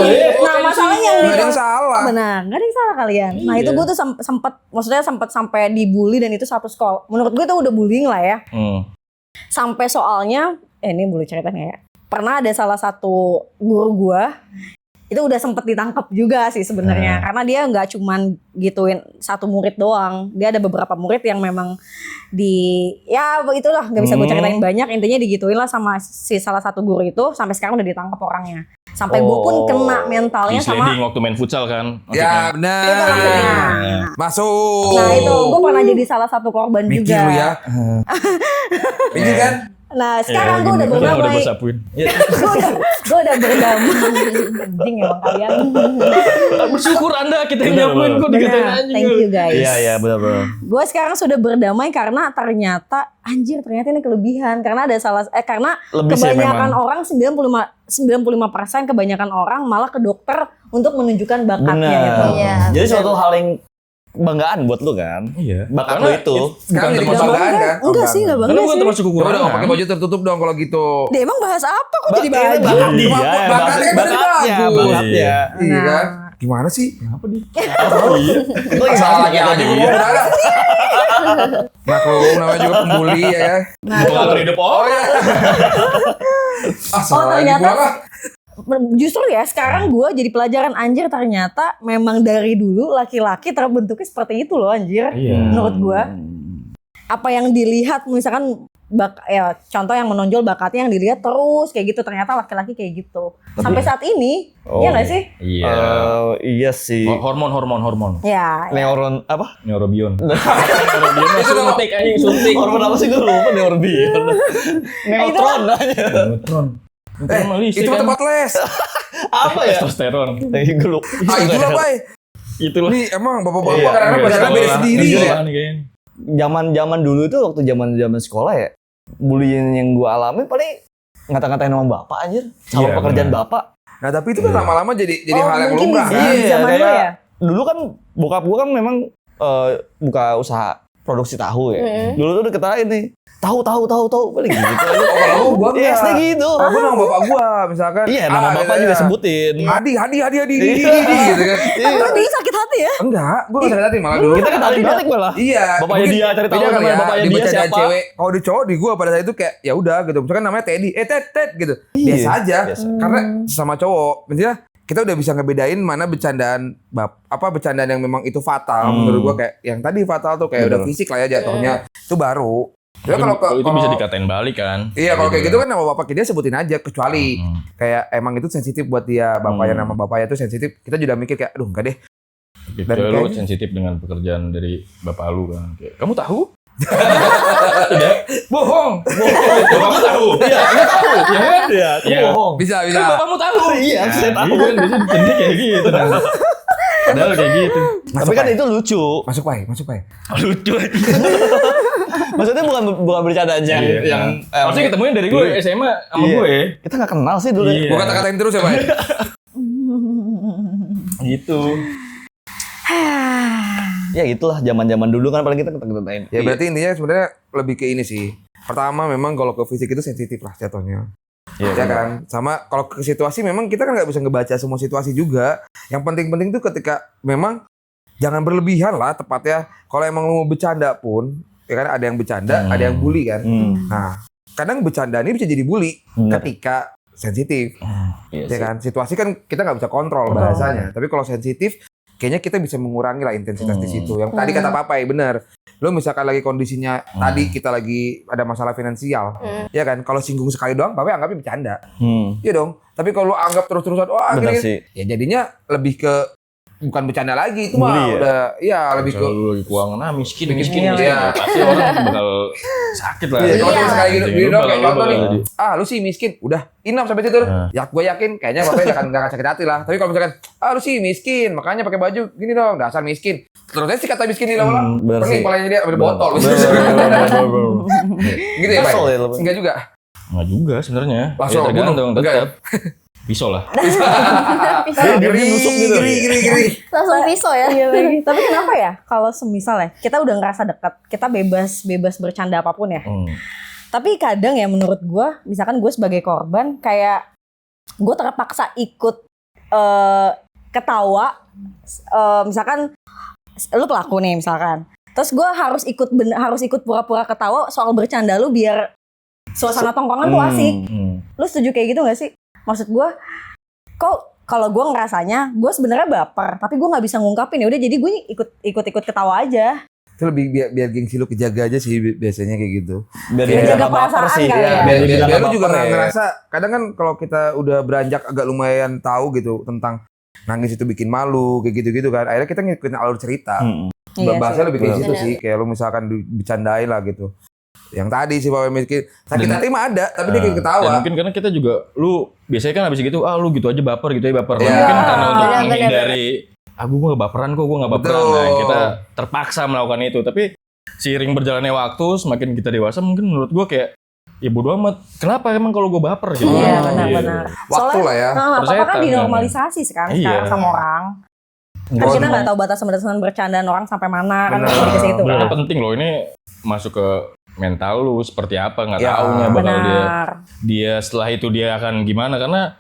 Iya, Nah masalahnya yang Gak ada yang salah. benar, nggak ada yang salah kalian. Nah itu gue tuh sempat sampai dibully dan itu satu sekolah. Menurut gue itu udah bullying lah ya. Sampai soalnya, ini boleh ceritanya ya. Pernah ada salah satu guru gue itu udah sempet ditangkap juga sih sebenarnya, karena dia nggak cuman gituin satu murid doang, dia ada beberapa murid yang memang ya begitulah, nggak bisa gue ceritain banyak, intinya digituin lah sama si salah satu guru itu, sampai sekarang udah ditangkap orangnya, sampai gue pun kena mentalnya Di sama sliding waktu main futsal kan. Ya itu benar. maksudnya. Masuk. Nah itu gue pernah jadi salah satu korban Mikir juga. lu ya. Mikir kan? Nah sekarang gue udah Udah berdamai. bersapuin. Gue udah berdamai. Anjing emang kalian. Bersyukur Anda kita yang Bener, nyapuin kok dikatain Benar, anjing. thank you guys. Iya benar. Gue sekarang sudah berdamai karena ternyata ini kelebihan, karena ada karena Lebih sih kebanyakan memang. orang 95% kebanyakan orang malah ke dokter untuk menunjukkan bakatnya Benar. gitu. Iya. Jadi suatu hal yang kebanggaan buat lu kan. Iya. Bakat Karena lu itu. Sekarang jadi termasuk kebanggaan kan? Enggak sih, enggak Karena bangga bukan sih. termasuk Coba kekurangan. dong pakai baju tertutup dong kalau gitu. Dia emang bahas apa kok jadi Bakat baju? dia, Bakatnya kan bakatnya, bagus. bakatnya. Iya Nah. kan? Gimana sih? Kenapa dia? Lu yang salah Lagi kita aja nih. gue udah ada. Maklum namanya juga pembuli ya kan. Pengatur hidup Oh ya. Salah lagi ternyata- gua apa? Justru ya sekarang gue jadi pelajaran anjir, ternyata memang dari dulu laki-laki terbentuknya seperti itu loh anjir. Iya. Menurut gue apa yang dilihat misalkan contoh yang menonjol bakatnya yang dilihat terus kayak gitu, ternyata laki-laki kayak gitu sampai saat ini. Iya nggak sih? Iya. Iya sih. Hormon. Ya, Neuron apa? Neurobion. Neurobion mah suntik anjing, suntik. Hormon apa sih gue lupa neurobion. Neutron aja. Neutron. Itu tempat les. Apa ya? Testosteron. Gue lupa. Itulah bay. Itulah. Nih emang bapak-bapak Iya, kadang-kadang Enggak, badannya beda sekolah. sendiri Sekolah ya. nih kayaknya. Zaman dulu itu waktu zaman sekolah ya, bullying yang gue alami paling ngata-ngatain sama bapak anjir, sama Iya, pekerjaan benar. bapak. Nah tapi itu kan lama-lama jadi hal yang mungkin lumrah di kan. zaman dulu ya. Dulu kan bokap gue kan memang buka usaha produksi tahu ya. Dulu tuh udah ketahuin nih. Tahu paling gitu. Oh kalau gua Iya, enggak. SD gitu. Kalau gua nama bapak gua misalkan. Iya, nama bapak juga sebutin. Hadi gitu kan. Tapi kan dia sakit hati ya. Enggak, gua enggak sakit hati malah dulu. Kita ketahuin balik malah. Iya. Bapaknya mungkin dia, cari tahu beda kali namanya bapaknya di dia bercandaan siapa. cewek. Kalau di cowok di gua pada saat itu kayak ya udah gitu. Misalkan namanya Teddy, Ted gitu. Biasa aja. biasa. Karena sama cowok, maksudnya kita udah bisa ngebedain mana bercandaan bercandaan yang memang itu fatal. Menurut gua kayak yang tadi fatal tuh kayak udah fisik lah ya jatuhnya. Itu baru. Ya Kalau itu bisa dikatain balik kan. Iya kalau kayak gitu kan nama bapaknya dia sebutin aja, kecuali kayak emang itu sensitif buat dia, bapaknya nama bapaknya itu sensitif, kita juga mikir kayak aduh enggak deh. Gitu, Dan lu kayaknya- sensitif dengan pekerjaan dari bapak lu kan. Kayak, kamu tahu? Bohong. Kamu tahu? Iya, kamu tahu. Ya kan? Iya, Iya. bohong. Bisa. Kan bapakmu tahu. Iya, saya tahu. Iya kan biasanya ditendek kayak gitu. Padahal kayak gitu. Tapi kan itu lucu. Masuk Pai. Lucu aja. Maksudnya bukan bercanda aja yang Maksudnya ketemunya dari gue SMA sama Iya. gue. kita nggak kenal sih dulu. Iya. Gua kata-katain terus ya, Pai. Gitu. Ya itulah zaman dulu kan paling kita kata-katain. Ya berarti intinya sebenarnya lebih ke ini sih. Pertama memang kalau ke fisik itu sensitif lah jatuhnya. Iya Ya kan? Sama kalau ke situasi memang kita kan nggak bisa ngebaca semua situasi juga. Yang penting-penting tuh ketika memang jangan berlebihan lah tepatnya. Kalau emang lu mau bercanda pun, ya kan ada yang bercanda, ada yang bully kan. Nah, kadang bercanda ini bisa jadi bully Bener. ketika sensitif. Iya Ya kan? Situasi kan kita nggak bisa kontrol bahasanya. Tapi kalau sensitif, kayaknya kita bisa mengurangi lah intensitas di situ. Yang tadi kata Papai bener. Lo misalkan lagi kondisinya tadi kita lagi ada masalah finansial, ya kan? Kalau singgung sekali doang, Papai anggapnya bercanda. Iya dong. Tapi kalau lo anggap terus-terusan, wah Bener gini, sih. ya jadinya lebih ke bukan bercanda lagi itu mah Bully ya? udah ya lebih ke Kalau lu lagi keuangan, miskin. Iya. Ya, pasti orang bakal sakit lah. Iya, kalau Iya. kita sekali gitu, Lu gini dong, bakal- kayak lu contoh nih, bakal- lu sih miskin, udah enough sampai situ. Nah. Ya gue yakin, kayaknya bapaknya nggak akan sakit hati lah. Tapi kalau misalkan, lu sih miskin, makanya pakai baju gini dong, dasar miskin. Terusnya sih kata miskin di lama-lama, bener pening sih. palanya dia ambil botol. Gitu ya, Pak? Kesel ya, lu. Enggak juga. Nggak juga sebenarnya. Langsung Ya, tergantung bunuh. Enggak ya? tetap. Pisau lah. Geri, gitu. geri. Langsung pisau ya. Iya lagi. Tapi kenapa ya kalau semisal ya kita udah ngerasa dekat, kita bebas bercanda apapun ya. Tapi kadang ya menurut gue, misalkan gue sebagai korban kayak gue terpaksa ikut ketawa, misalkan lu pelaku nih misalkan, terus gue harus ikut pura-pura ketawa soal bercanda lu biar suasana tongkrongan tuh asik. Lu setuju kayak gitu gak sih? Maksud gue, kok kalau gue ngerasanya gue sebenarnya baper, tapi gue nggak bisa ngungkapin, ya udah jadi gue ikut ketawa aja. Itu lebih biar gengsi lu kejaga aja sih biasanya kayak gitu. Biar Biar dia jaga nggak baper perasaan sih. kali ya. Biar Dia lu nggak juga baper nggak ya. ngerasa. Kadang kan kalau kita udah beranjak agak lumayan tahu gitu tentang nangis itu bikin malu kayak gitu-gitu kan. Akhirnya kita ngikutin alur cerita. Iya Bahasanya sih. lebih kayak situ Benar. sih. Kayak lu misalkan bercandain lah gitu. Yang tadi sih Bapak miskin sakit hati mah ada, tapi dia kayak ketawa. Ya, mungkin karena kita juga, lu biasanya kan habis gitu, lu gitu aja baper gitu ya baper. Iya. Mungkin karena untuk Benar, menghindari, gue gak baperan kok, gue gak baperan. Betul. Nah, kita terpaksa melakukan itu. Tapi seiring berjalannya waktu, semakin kita dewasa, mungkin menurut gue kayak, ya bodo amat. Kenapa emang kalau gue baper gitu? Iya Gitu. benar-benar. Waktu lah ya. Apa-apa kan Persetan, dinormalisasi sekarang Iya. sama orang. Kan kita nggak tahu batasan-batasan bercandaan orang sampai mana kan Benar. lebih ke situ Benar, kan. penting loh ini masuk ke mental lu seperti apa, nggak Ya, taunya bakal Benar. dia setelah itu dia akan gimana, karena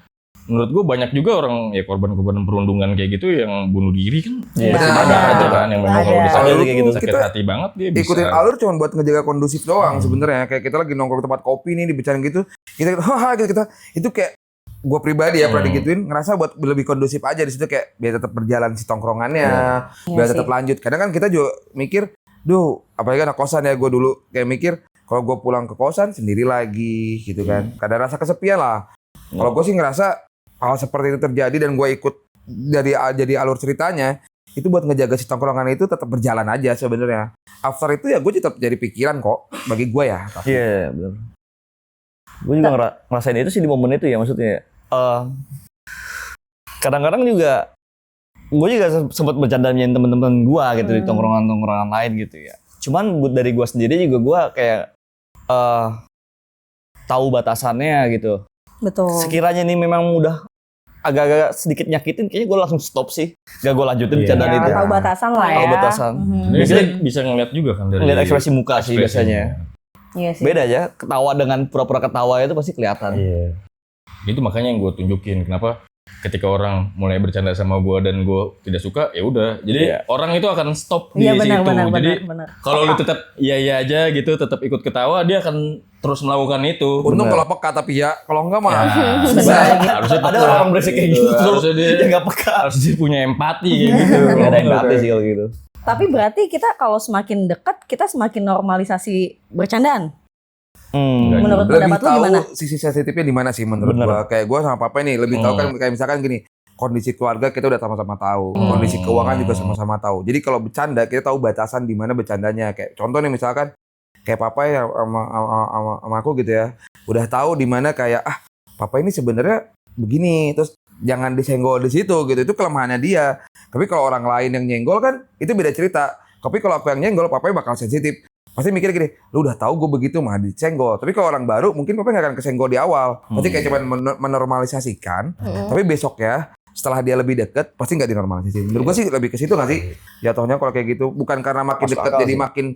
menurut gue banyak juga orang ya korban-korban perundungan kayak gitu yang bunuh diri kan. Iya, Benar. Ada aja kan yang memang Ada. kalau Ada disakit kayak gitu. sakit Kita hati banget dia bisa. Ikutin alur cuma buat ngejaga kondusif doang sebenarnya. Kayak kita lagi nongkrong di tempat kopi nih dibicarain gitu. Kita haha gitu kita itu kayak gue pribadi ya pernah digituin ngerasa buat lebih kondusif aja di situ kayak biar tetap berjalan si tongkrongannya, biar Iya tetap sih. lanjut. Kadang kan kita juga mikir, duh apalagi anak kosan ya gue dulu kayak mikir kalau gue pulang ke kosan sendiri lagi gitu kan. Kadang rasa kesepian lah. Kalau gue sih ngerasa hal seperti itu terjadi dan gue ikut jadi alur ceritanya itu buat ngejaga si tongkrongan itu tetap berjalan aja sebenarnya. After itu ya gue tetap jadi pikiran kok bagi gue ya. Tapi Iya, benar. Gue juga ngerasain itu sih di momen itu ya, maksudnya. Kadang-kadang juga gue juga sempat bercandain teman-teman gue gitu di tongkrongan-tongkrongan lain gitu ya. Cuman dari gue sendiri juga gue kayak tahu batasannya gitu. Betul. Sekiranya nih memang udah agak-agak sedikit nyakitin, kayaknya gue langsung stop sih. Gak gue lanjutin Iya. bercandaan Ya, itu. tahu batasan lah ya. Tahu batasan. Mhm. Jadi kita bisa ngeliat juga kan dari Ngeliat ekspresi muka sih ekspresinya. biasanya. Iya sih. Beda aja, ketawa dengan pura-pura ketawa itu pasti kelihatan. Iya. Itu makanya yang gue tunjukin kenapa ketika orang mulai bercanda sama gue dan gue tidak suka, ya udah. Jadi Iya. orang itu akan stop di Iya situ. benar. Jadi benar. kalau lu tetap iya aja gitu, tetap ikut ketawa, dia akan terus melakukan itu. untung Bener. kalau peka tapi ya kalau enggak mah Ya, susah. harusnya Ada peka. orang berisik kayak gitu, Harusnya dia dia nggak peka. harus dia punya empati kayak gitu. Gak ada yang empati sih kalau gitu. Tapi berarti kita kalau semakin dekat kita semakin normalisasi bercandaan. Menurut Lebih pendapat lu tahu gimana? sisi sensitifnya di mana sih menurut Bener. gua. Kayak gua sama papa nih lebih tahu kan kayak misalkan gini, kondisi keluarga kita udah sama-sama tahu, kondisi keuangan juga sama-sama tahu. Jadi kalau bercanda kita tahu batasan di mana bercandanya. Kayak contoh nih misalkan kayak papa ya sama aku gitu ya, udah tahu di mana kayak papa ini sebenarnya begini, terus jangan disenggol di situ gitu. Itu kelemahannya dia. Tapi kalau orang lain yang nyenggol kan itu beda cerita. Tapi kalau aku yang nyenggol, papanya bakal sensitif. Pasti mikir gini, lu udah tahu gue begitu mah disenggol. Tapi kalau orang baru mungkin papa nggak akan kesenggol di awal. Pasti kayak cuma menormalisasikan. Tapi besok ya setelah dia lebih deket pasti nggak dinormalisasi. Menurut gue sih lebih ke situ nggak sih? Jatuhnya kalau kayak gitu bukan karena makin Masuk deket akal jadi sih. makin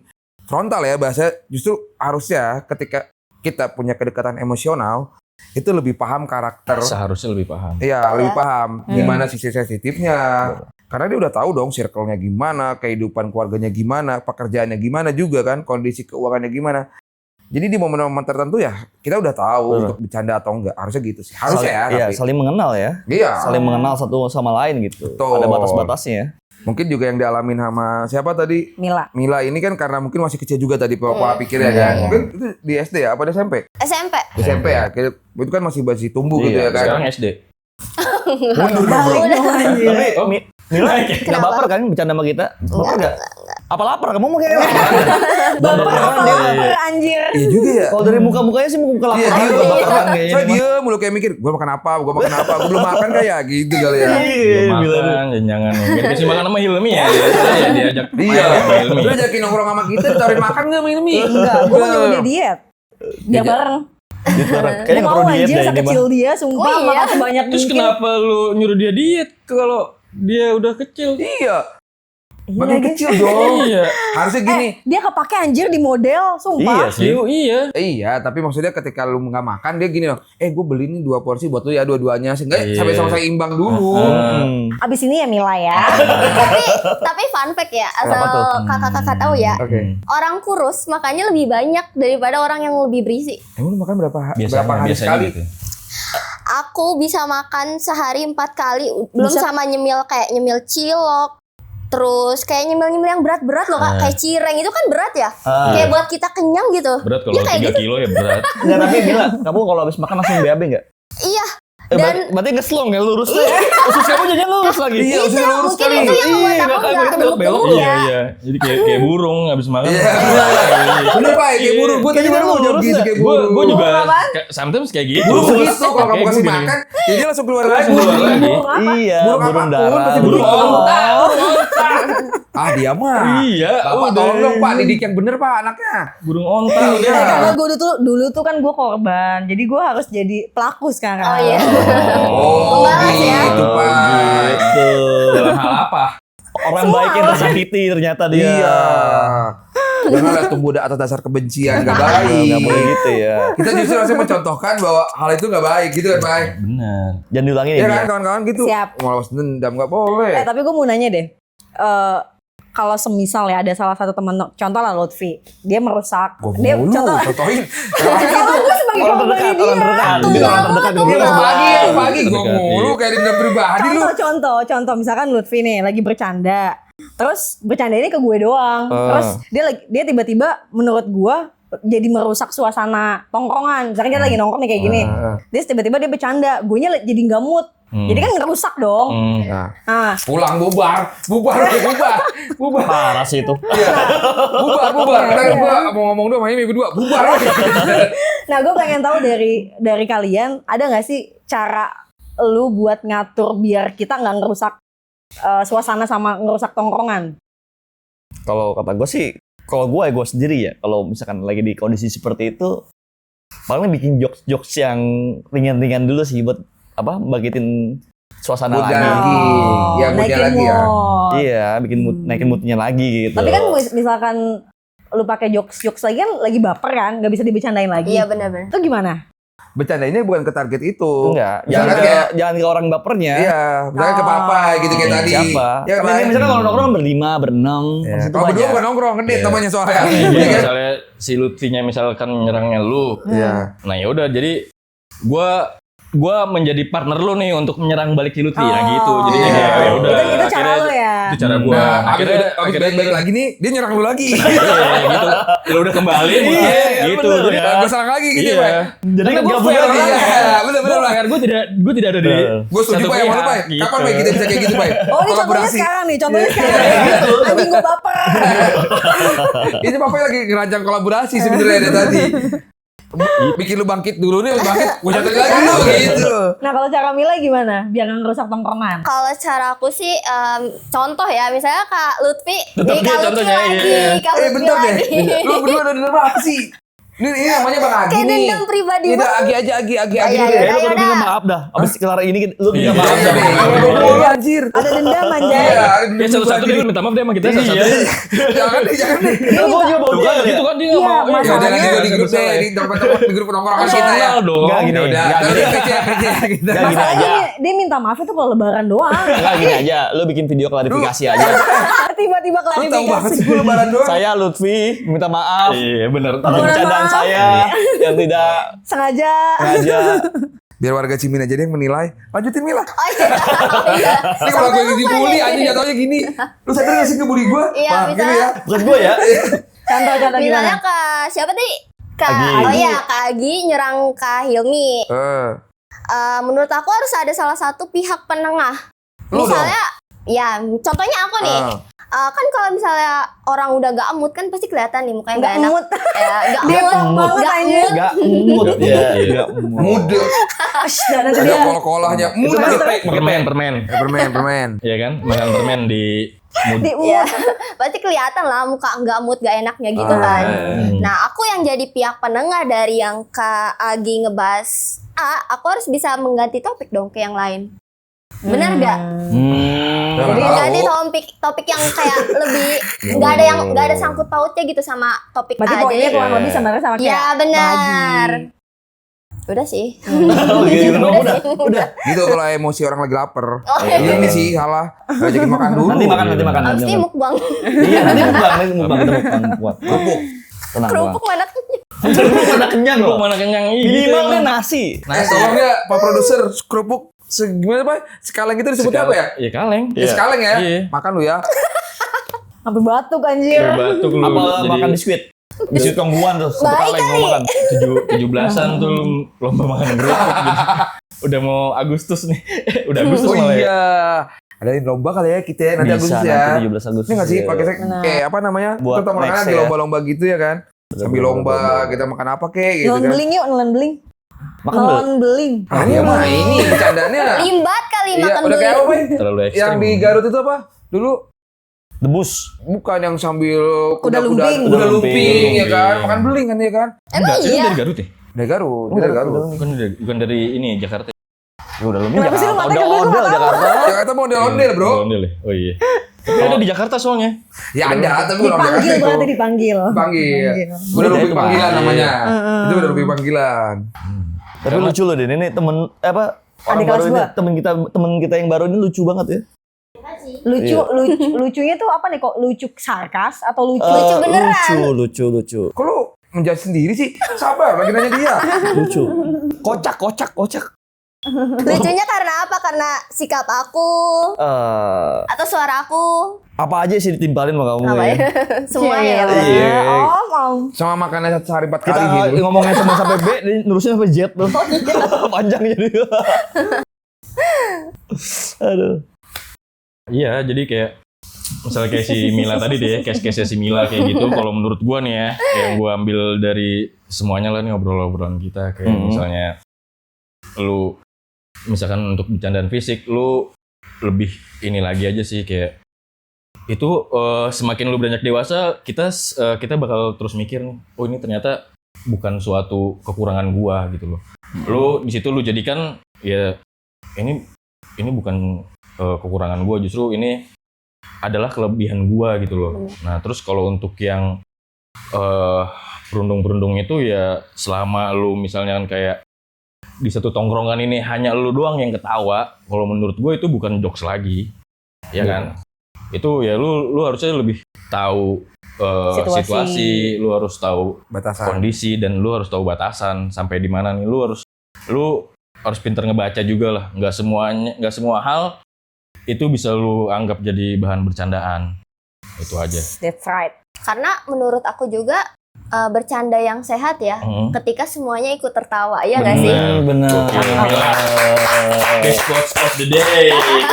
frontal ya bahasa. Justru harusnya ketika kita punya kedekatan emosional itu lebih paham karakter. Seharusnya lebih paham. Iya, lebih paham gimana sisi sensitifnya. Karena dia udah tahu dong circle-nya gimana, kehidupan keluarganya gimana, pekerjaannya gimana juga kan, kondisi keuangannya gimana. Jadi di momen-momen tertentu ya kita udah tahu untuk bercanda atau enggak. Harusnya gitu sih. Harusnya ya. Iya, Tapi, saling mengenal ya. iya. Saling mengenal satu sama lain gitu. Betul. Ada batas-batasnya. Mungkin juga yang dialamin sama siapa tadi? Mila. Mila ini kan karena mungkin masih kecil juga tadi pola pikirnya kan. Mungkin itu di SD ya, apa di SMP? SMP. SMP ya. Kayak itu kan masih tumbuh gitu ya kan. Sekarang SD. Mundur dong, bro. Tapi Oh. Nila nggak Kenapa? baper kan bercanda sama kita? Baper nggak? Apa lapar? Kamu mau kayak Baper apa baper anjir. Iya juga ya. Kalau dari muka-mukanya sih muka lapar. Iya, dia bukan baperan kayaknya. Saya dia mulu kayak mikir, gue makan apa, gue belum makan kayak gitu kali ya. Belum makan, jangan biar kasih makan sama Hilmi ya. Dia diajak Iya, main sama Hilmi. lu ajakin nongkrong sama kita, ditawarin makan nggak sama Hilmi? Enggak, gue mau nyuruh dia diet. Biar bareng. Kayaknya Gue nggak mau perlu diet anjir dah ini mah. sekecil dia, sumpah Oh, iya. makan sebanyak Terus mungkin. kenapa lu nyuruh dia diet kalau dia udah kecil? Iya, Iya makin lagi. kecil dong. Iya. Harusnya gini. Dia kepake anjir di model, Iya sumpah. sih. Iya. Iya, tapi maksudnya ketika lu nggak makan dia gini loh. Gue beli nih 2 porsi buat lu ya dua-duanya sehingga Iya. sampai sama-sama imbang dulu. Abis ini ya Mila ya. Tapi fun fact ya, Apa tuh? asal kakak-kakak tahu ya. Oke. Orang kurus makannya lebih banyak daripada orang yang lebih berisi. Emang lu makan berapa Biasanya hari sekali? gitu. Aku bisa makan sehari 4 kali, belum Bisa. sama nyemil kayak nyemil cilok. Terus kayak nyemil-nyemil yang berat-berat loh kak, kayak cireng itu kan berat ya. Kayak buat kita kenyang gitu. Berat kalau Iya, kayak 3 gitu. kilo ya berat. Nggak, tapi Mila, kamu kalau habis makan langsung BAB nggak? Iya. Berarti ngeslong ya lurus tuh. Usus kamu jadinya lurus lagi. Iya, udah lurus Mungkin kali. itu yang membuat aku makanya nggak kita belok-belok. gemuk-gemuk Iya, ya. iya. Jadi kayak burung habis makan. Iya. Bener Pak, kayak burung. Gue tadi Kayak baru burung, mau lurus gitu nggak? kayak Gue burung. juga Burung apaan? sometimes kayak gitu. Burung gitu kalau kamu Kayak kasih gini. makan, jadi dia langsung keluar lagi. Langsung keluar lagi. Burung apa? Iya, Burung burung apapun, darah. pasti Burung burung onta. Ah dia mah. Iya, Bapak udah. tolong dong Pak, didik yang bener Pak anaknya. Burung onta Iya. udah. Karena gue dulu tuh kan gue korban, jadi gue harus jadi pelaku sekarang. Oh iya. Oh Pembalas ya. gitu Pak. Gitu. Dalam hal apa? Orang baik yang tersakiti ternyata dia. Iya. Jangan lihat tumbuh atas dasar kebencian, gak baik. Nggak boleh gitu ya. Kita justru harusnya mencontohkan bahwa hal itu gak baik gitu kan Pak. Benar. Jangan diulangin Iya ya. kan Dia. kawan-kawan gitu. Siap. Malas dendam gak boleh. Tapi gue mau nanya deh. Kalau semisal ya ada salah satu temen, contoh lah Lutfi, dia merusak. Gue Dia mulu, contoh. contohin. Salah gue sebagai Orang korban terdekat, dia. orang terdekat. Tuh, Dia orang aku terdekat. tuh Dia Lu bilang. pagi, pagi gue Dekat, mulu iya. kayak dendam pribadi lu. Contoh, misalkan Lutfi nih lagi bercanda, terus bercanda ini ke gue doang, terus dia tiba-tiba menurut gue jadi merusak suasana tongkrongan. Misalkan kita lagi nongkrong nih kayak gini, terus tiba-tiba dia bercanda, gue nya jadi nggak mood, jadi kan ngerusak dong. Nah, Nah, pulang bubar. Parah sih itu. Iya. Bubar. Ntar gue mau ngomong doang sama ini berdua. Bubar. nah gue pengen tahu dari kalian ada nggak sih cara lu buat ngatur biar kita nggak ngerusak suasana sama ngerusak tongkrongan? Kalau kata gue sih, kalau gue sendiri ya, kalau misalkan lagi di kondisi seperti itu, paling bikin jokes yang ringan-ringan dulu sih buat apa bangkitin suasana Mood lagi. lagi. Ya, moodnya naikin lagi ya. mood. Iya, bikin naikin moodnya lagi gitu. Tapi kan misalkan lu pakai jokes lagi kan lagi baper kan, nggak bisa dibecandain lagi. Iya benar-benar. Itu gimana? Bercandainnya bukan ke target itu. enggak, Jangan jangan ke orang bapernya. Iya, misalnya ke papa gitu kayak tadi. Siapa? Ya kan? Tapi misalkan kalau nongkrong berlima, berenam, Ya. itu Kalau berdua banyak. bukan nongkrong, ngedate namanya soalnya. Jadi Iya kan? misalnya si Lutfinya misalkan nyerangnya lu. Iya. Nah ya udah jadi gua menjadi partner lu nih untuk menyerang balik si Lutfi ya gitu. Jadi Iya. ya udah. Itu cara akhirnya lu ya. Itu cara gua. Nah, akhirnya abis balik lagi nih, dia nyerang lu lagi. iya, gitu. Lu udah kembali Iya, gitu. bener, Jadi ya. Gue serang lagi gitu iya. ya, Pak. Jadi Karena nggak gua boleh fair lagi. orangnya. Iya, bener-bener Gua lah. fair, gua tidak ada di Gue setuju satu Pak yang mana pihak, Pak? gitu. Kapan Pak kita bisa kayak gitu Pak? Oh ini contohnya Kolaborasi. sekarang nih, contohnya sekarang. Anjing gue baper. Ini Papa lagi ngerancang kolaborasi sebenarnya dari tadi. Bikin lu bangkit dulu nih, lu bangkit, gue catat lagi lu gitu. Nah kalau cara Mila gimana? Biar nggak ngerusak tongkrongan. Kalau cara aku sih contoh ya, misalnya Kak Lutfi, Tetap nih dia Kak Lutfi contohnya, lagi, iya. Kak Lutfi Bentar deh. lagi. Lu berdua udah denger apa sih? Ini namanya Bang Agi Kayak nih. dendam pribadi Ini udah banget. Agi aja, Agi iya, dulu iya. deh. Ya, lu Yaudah. minta maaf dah. Abis kelar ini lu minta Iya, maaf iya, dah. iya. Oh, anjir. Ada dendam anjay. Iya, ada di Ya satu-satu gua dia gini. minta maaf dia sama kita Iya. satu-satu. Jangan deh, jangan deh. Lu mau juga mau Tuh dia kan ya? gitu kan dia Iya, nggak mau. Mas. Ya udah nanti gue di grup deh, Masalahnya- ini tempat-tempat di grup nongkrongan kita ya. Kenal dong. Enggak gini. Ya udah, Enggak nanti gini. kece kita. Enggak gini Masalahnya aja. dia minta maaf itu kalau lebaran doang. Enggak gini aja. Lu bikin video klarifikasi aja. Tiba-tiba Lu tahu banget klarifikasi. sih gue lebaran doang. Saya Lutfi minta maaf Iya benar. atas bercandaan maaf. saya yang tidak Sengaja. sengaja. Biar warga Cimin aja deh yang menilai. Lanjutin Mila. Oh iya. Iya. Ini kalau gue dibully aja jatuhnya gini. Lu sadar gak sih ngebully gue? Iya, Wah, bisa. gini ya. Bukan gue ya. Contoh-contoh Misalnya gimana? ke siapa tadi? Kak, Agi. oh iya Kak Agi nyerang Kak Hilmi. Menurut aku harus ada salah satu pihak penengah. Lu Misalnya Ya, contohnya aku nih. Kan kalau misalnya orang udah gak mood kan pasti kelihatan nih mukanya gak enak. mood. Ya, gak Dia mood. banget Gak anjir. mood. Gak mood. Iya. Gak mood. Muda. Dan nanti Ada dia kol-kolahnya. Itu Muda. permen. Permen. Iya kan? Makan permen di mood. di Ya, pasti kelihatan lah muka gak mood gak enaknya gitu kan. Nah, aku yang jadi pihak pendengar dari yang Kak Agi ngebahas aku harus bisa mengganti topik dong ke yang lain. Benar gak? Jangan Mengganti tahu. topik yang kayak lebih nggak ada sangkut pautnya gitu sama topik berarti A poinnya aja. kurang lebih sebenarnya sama kayak Ya benar. bagi. Udah sih. Oh gitu, udah. Gitu kalau emosi orang lagi lapar. Oh, Ini sih salah. Ngajakin makan dulu. Nanti makan. Abis ini mukbang. Iya, nanti mukbang kuat. Kerupuk. Tenang. Kerupuk mana? Kerupuk mana kenyang loh. Mana kenyang ini. Minimal kan nasi. Tolong ya Pak Produser, kerupuk gimana Pak? Sekaleng itu disebutnya apa ya? Iya kaleng. Sekaleng ya? Iya. Makan lu ya. Sampai batuk anjir. Batuk lu. Apa Jadi makan biskuit? Biskuit kongguan tuh, satu Baik kaleng mau makan. 17-an tuh lomba makan kerupuk gitu. Udah mau Agustus nih. Udah Agustus Oh malah ya. iya. Ada lomba kali ya kita nanti Bisa, Agustus ya. nanti 17 Agustus. Ini nggak sih ya. pakai Benar. kayak apa namanya? Buat Kita next lagi ya. lomba-lomba gitu ya kan? Sambil lomba kita makan apa kek gitu Nelan kan? beling yuk, nelan beling. Makan dulu. Nelan beling. Ah iya mah ini bercandanya. Limbat kali Iya, makan udah kayak apa, dulu. Boy? Terlalu ekstrim. Yang di Garut itu apa? Dulu Debus. bukan yang sambil Kuda lumping. kuda lumping ya kan? Lumping. Makan beling kan ya kan? Emang Itu iya. dari Garut ya? Dari Garut, dia dari Garut. Bukan dari ini Jakarta. Ya udah lu Kenapa sih lu matanya ke gue, Odol gua nggak tahu. Jakarta. Jakarta mau ondel-ondel, Bro. Ondel ya? Oh iya. Tapi ada di Jakarta soalnya. Ya ada, tapi belum Dipanggil Jakarta berarti itu. dipanggil. Panggil. Dipanggil. Udah lumping Itu panggilan mah. namanya. Itu udah lumping panggilan. Tapi lucu loh, Den. Ini temen apa? Orang Adik baru kelas ini, gua. temen kita yang baru ini lucu banget ya. Lucunya tuh apa nih kok? Lucu sarkas atau lucu? Lucu beneran. Lucu. Kok lu menjudge sendiri sih? Sabar, lagi nanya dia. Lucu. Kocak. Lucunya karena apa? Karena sikap aku atau suara aku. Apa aja sih ditimpalin sama kamu Apa ya? ya? Semuanya ya. Bang. Iya. Oh, mau. Sama makannya sehari 4 Kita kali gitu. ngomongnya cuma sampai B, nerusin sampai Z tuh. Panjang jadi. Aduh. Iya, jadi kayak misalnya kayak si Mila tadi deh, case-case si Mila kayak gitu. Kalau menurut gua nih ya, yang gua ambil dari semuanya lah nih obrolan kita kayak misalnya lu misalkan untuk bercandaan fisik lu lebih ini lagi aja sih kayak itu semakin lu beranjak dewasa kita bakal terus mikir nih, oh ini ternyata bukan suatu kekurangan gua gitu loh. Lu di situ lu jadikan ya ini bukan kekurangan gua, justru ini adalah kelebihan gua gitu loh. Nah, terus kalau untuk yang berundung-berundung itu ya selama lu misalnya kan kayak di satu tongkrongan ini hanya lu doang yang ketawa, kalau menurut gue itu bukan jokes lagi. Ya kan? Itu ya lu harusnya lebih tahu situasi, lu harus tahu Batasan. kondisi dan lu harus tahu batasan sampai di mana nih lu harus pintar ngebaca juga lah. Nggak semua hal itu bisa lu anggap jadi bahan bercandaan. Itu aja. That's right. Karena menurut aku juga bercanda yang sehat ya. Ketika semuanya ikut tertawa, ya nggak sih? Benar. Best quotes of the day.